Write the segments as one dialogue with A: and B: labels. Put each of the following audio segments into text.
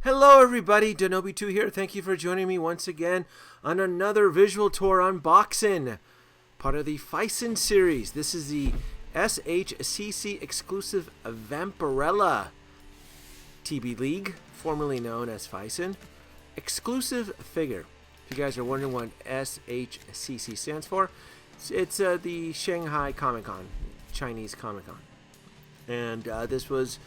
A: Hello everybody, Denobi2 here. Thank you for joining me once again on another visual tour unboxing, part of the Phicen series. This is the SHCC exclusive Vampirella TBLeague, formerly known as Phicen, exclusive figure. If you guys are wondering what SHCC stands for, it's the Shanghai Comic-Con, Chinese Comic-Con. And this was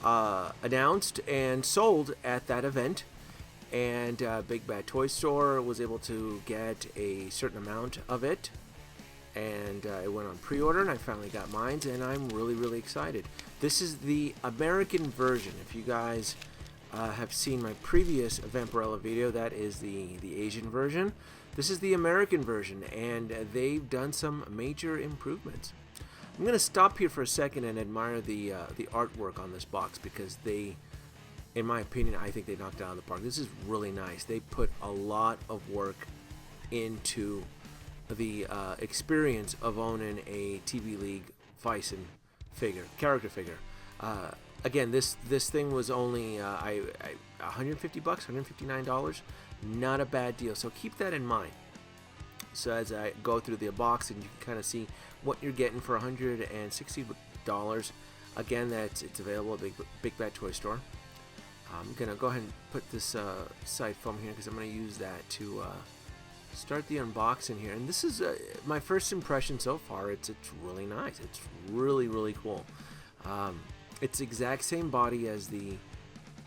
A: announced and sold at that event, and Big Bad Toy Store was able to get a certain amount of it, and it went on pre-order, and I finally got mine, and I'm really excited. This is the American version. If you guys have seen my previous Vampirella video, that is the Asian version. This is the American version, and they've done some major improvements. I'm going to stop here for a second and admire the artwork on this box, because they, in my opinion, I think they knocked it out of the park. This is really nice. They put a lot of work into the experience of owning a TBLeague Phicen figure, character figure. Again, this thing was only $150, $159. Not a bad deal, so keep that in mind. So as I go through the box, and you can kind of see what you're getting for $160. Again, it's available at Big Bad Toy Store. I'm gonna go ahead and put this side foam here, because I'm gonna use that to start the unboxing here. And this is my first impression so far. It's really nice. It's really cool. It's the exact same body as the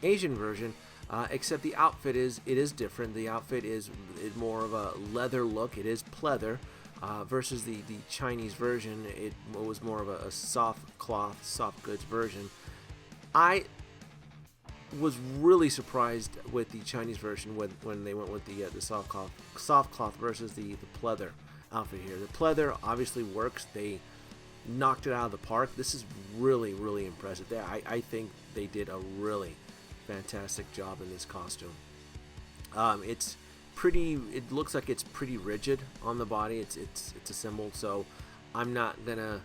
A: Asian version. Except the outfit is different. The outfit is more of a leather look. It is pleather, versus the Chinese version. It was more of a soft cloth, soft goods version. I was really surprised with the Chinese version when they went with the soft cloth versus the pleather outfit here. The pleather obviously works. They knocked it out of the park. This is really impressive. I think they did a really fantastic job in this costume. It's pretty. It looks like it's pretty rigid on the body. It's assembled, so I'm not gonna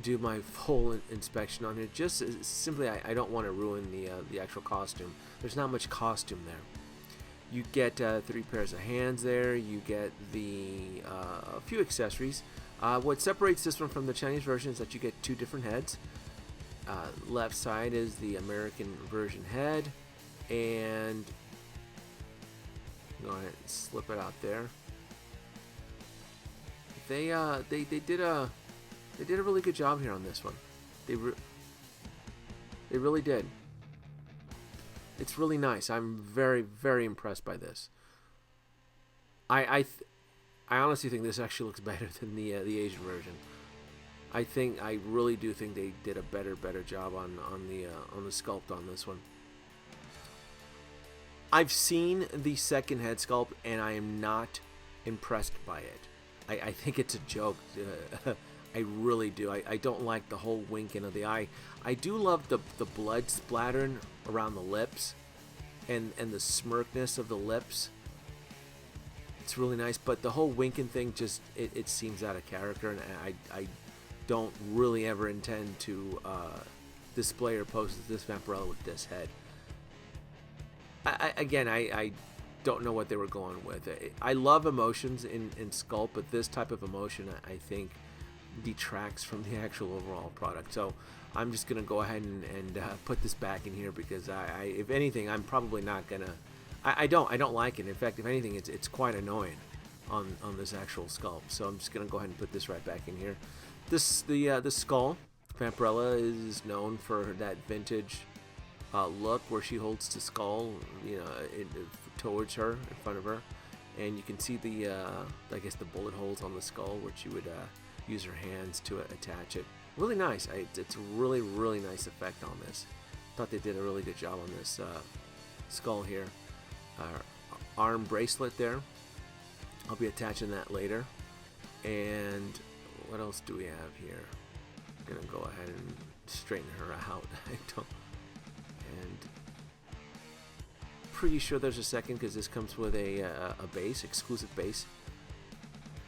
A: do my full inspection on it. Just simply, I don't want to ruin the actual costume. There's not much costume there. You get 3 pairs of hands there. You get a few accessories. What separates this one from the Chinese version is that you get 2 different heads. Left side is the American version head, and go ahead and slip it out there. They did a really good job here on this one. They really did. It's really nice. I'm very impressed by this. I honestly think this actually looks better than the Asian version. I really do think they did a better job on the sculpt on this one. I've seen the second head sculpt, and I am not impressed by it. I think it's a joke. I really do. I don't like the whole winking of the eye. I do love the blood splattering around the lips, and the smirkness of the lips. It's really nice, but the whole winking thing just it seems out of character, and I don't really ever intend to display or pose this Vampirella with this head. I don't know what they were going with. I love emotions in Sculpt, but this type of emotion I think detracts from the actual overall product. So I'm just gonna go ahead and put this back in here, because if anything, I'm probably not gonna. I don't like it. In fact, if anything, it's quite annoying on this actual sculpt. So I'm just gonna go ahead and put this right back in here. The skull, Vampirella is known for that vintage look where she holds the skull, towards her, in front of her, and you can see I guess the bullet holes on the skull where she would use her hands to attach it. Really nice. It's a really nice effect on this. Thought they did a really good job on this skull here. Arm bracelet there. I'll be attaching that later. And what else do we have here? I'm gonna go ahead and straighten her out. And pretty sure there's a second, because this comes with a base, exclusive base.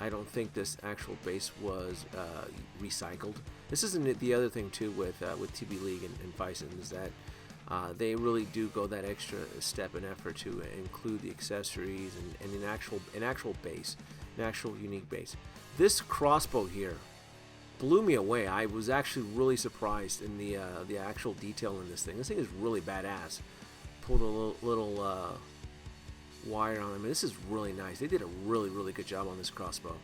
A: I don't think this actual base was recycled. This isn't the other thing too with TBLeague and Phicen, is that They really do go that extra step and effort to include the accessories and an actual base, an actual unique base. This crossbow here blew me away. I was actually really surprised in the actual detail in this thing. This thing is really badass. Pulled a little wire on it. I mean, this is really nice. They did a really good job on this crossbow.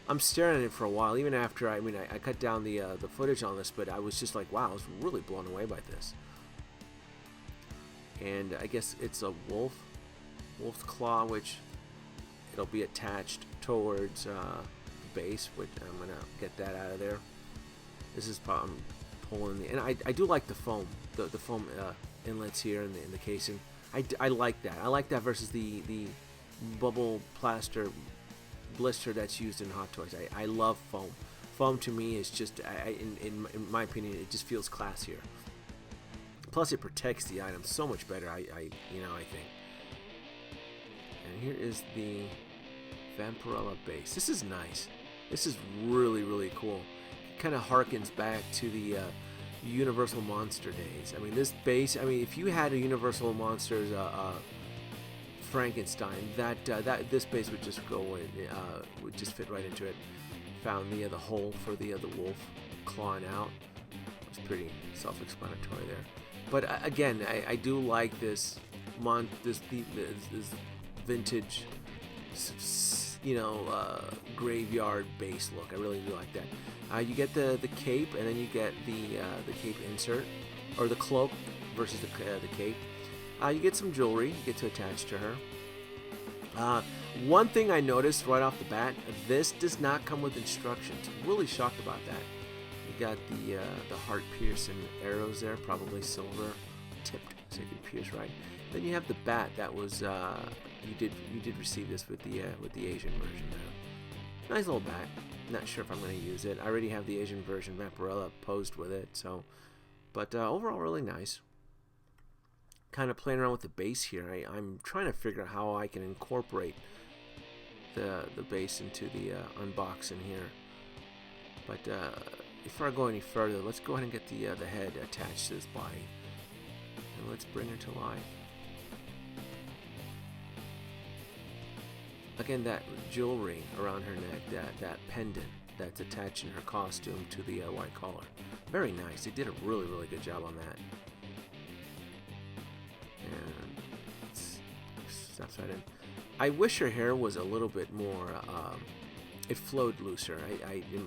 A: I'm staring at it for a while, even after I cut down the footage on this, but I was just like, wow, I was really blown away by this. And I guess it's a wolf's claw, which it'll be attached towards the base, which I'm gonna get that out of there. This is probably I'm pulling the, and I do like the foam, the foam inlets here in the casing. I like that. I like that versus the bubble plaster blister that's used in Hot Toys. I love foam. Foam to me is just, in my opinion, it just feels classier. Plus, it protects the item so much better. I think. And here is the Vampirella Base. This is nice. This is really cool. It kind of harkens back to the Universal Monster days. I mean, this base. I mean, if you had a Universal Monsters Frankenstein, this base would just go in, would just fit right into it. Found the hole for the wolf clawing out. It's pretty self-explanatory there. But again, I do like this vintage, graveyard base look. I really do like that. You get the cape, and then you get the cape insert, or the cloak versus the cape. You get some jewelry you get to attach to her. One thing I noticed right off the bat, this does not come with instructions. Really shocked about that. You got the heart piercing arrows there, probably silver tipped, so you can pierce right. Then you have the bat that was you did receive this with the Asian version there. Nice little bat. Not sure if I'm going to use it. I already have the Asian version Vampirella posed with it, so. But overall, really nice. Kind of playing around with the base here. I'm trying to figure out how I can incorporate the base into the unboxing here. But before I go any further, let's go ahead and get the head attached to this body, and let's bring her to life. Again, that jewelry around her neck, that pendant that's attaching her costume to the white collar. Very nice. They did a really good job on that. And steps right in. I wish her hair was a little bit more, it flowed looser.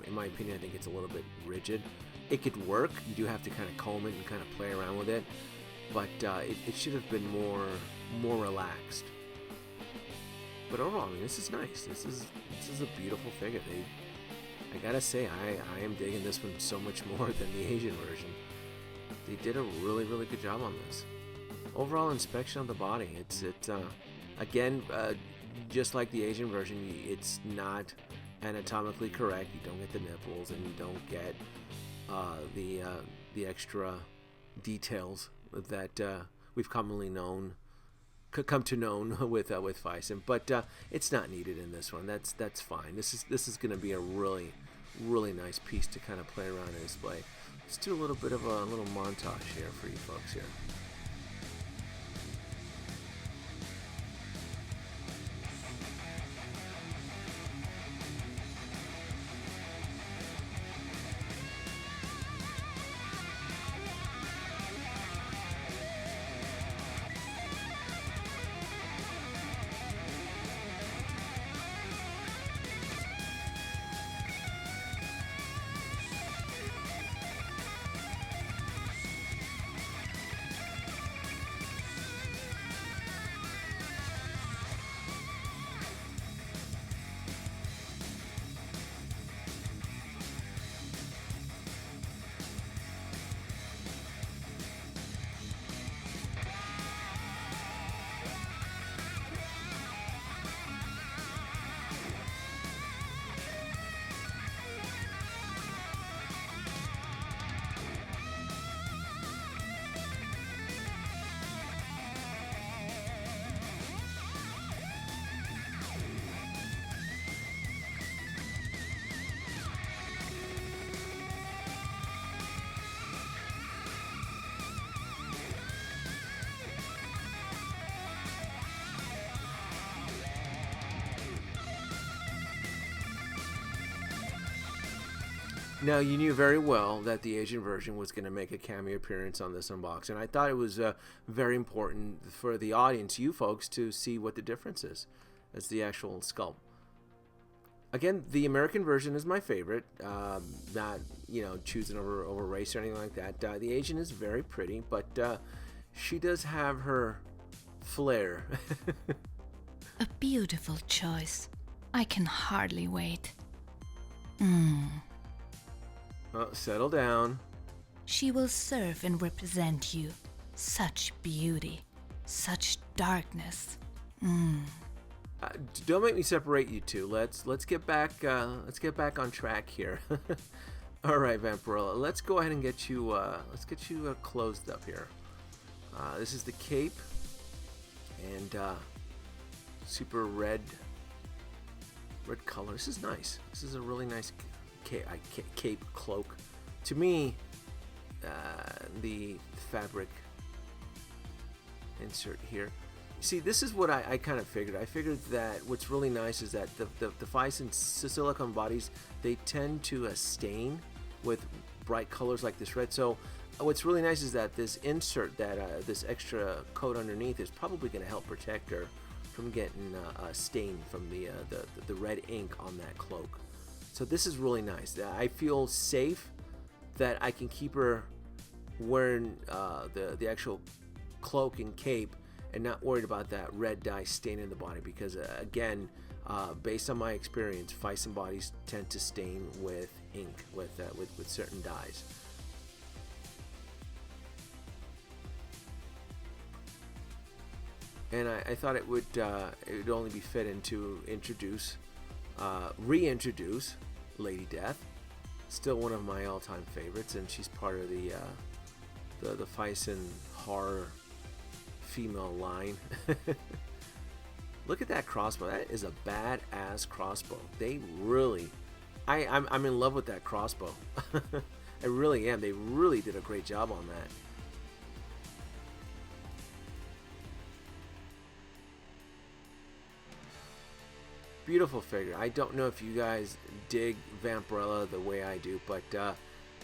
A: In my opinion, I think it's a little bit rigid. It could work. You do have to kind of comb it and kind of play around with it, but it should have been more relaxed. But overall, I mean, this is nice. This is a beautiful figure. I gotta say, I am digging this one so much more than the Asian version. They did a really good job on this. Overall inspection of the body, it's again, just like the Asian version, it's not anatomically correct. You don't get the nipples, and you don't get the extra details that we've commonly come to know with Phicen, but it's not needed in this one. That's fine. This is going to be a really nice piece to kind of play around and display. Let's do a little bit of a little montage here for you folks here. Now, you knew very well that the Asian version was going to make a cameo appearance on this unboxing. I thought it was very important for the audience, you folks, to see what the difference is as the actual sculpt. Again, the American version is my favorite. Not, choosing over race or anything like that. The Asian is very pretty, but she does have her flair.
B: A beautiful choice. I can hardly wait.
A: Oh, settle down.
B: She will serve and represent you. Such beauty, such darkness.
A: Don't make me separate you two. Let's get back. Let's get back on track here. All right, Vampirella. Let's go ahead and get you. Closed up here. This is the cape, and super red color. This is nice. This is a really nice cape cloak. To me, the fabric insert here. See, this is what I kind of figured. I figured that what's really nice is that the Phicen silicone bodies, they tend to stain with bright colors like this red. So what's really nice is that this insert, this extra coat underneath, is probably going to help protect her from getting stained from the red ink on that cloak. So this is really nice. I feel safe that I can keep her wearing the actual cloak and cape and not worried about that red dye stain in the body, because again, based on my experience, Phicen bodies tend to stain with ink, with certain dyes. And I thought it would only be fitting to reintroduce Lady Death, still one of my all-time favorites, and she's part of the Phicen horror female line. Look at that crossbow. That is a badass crossbow. They really, I'm in love with that crossbow. I really am. They really did a great job on that. Beautiful figure. I don't know if you guys dig Vampirella the way I do, but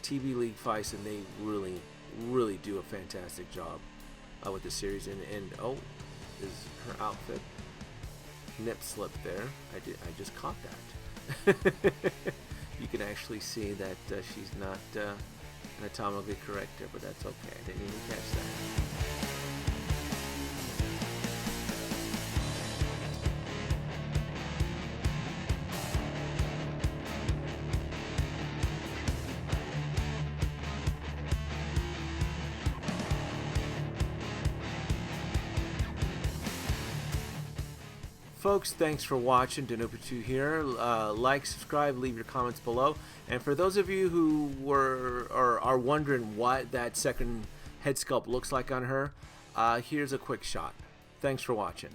A: TBLeague Phicen, they really do a fantastic job with the series. And oh, is her outfit nip slip there? I just caught that. You can actually see that she's not anatomically correct there, but that's okay. I didn't even catch that. Folks, thanks for watching. Danupa2 here. Like, subscribe, leave your comments below. And for those of you who are wondering what that second head sculpt looks like on her, here's a quick shot. Thanks for watching.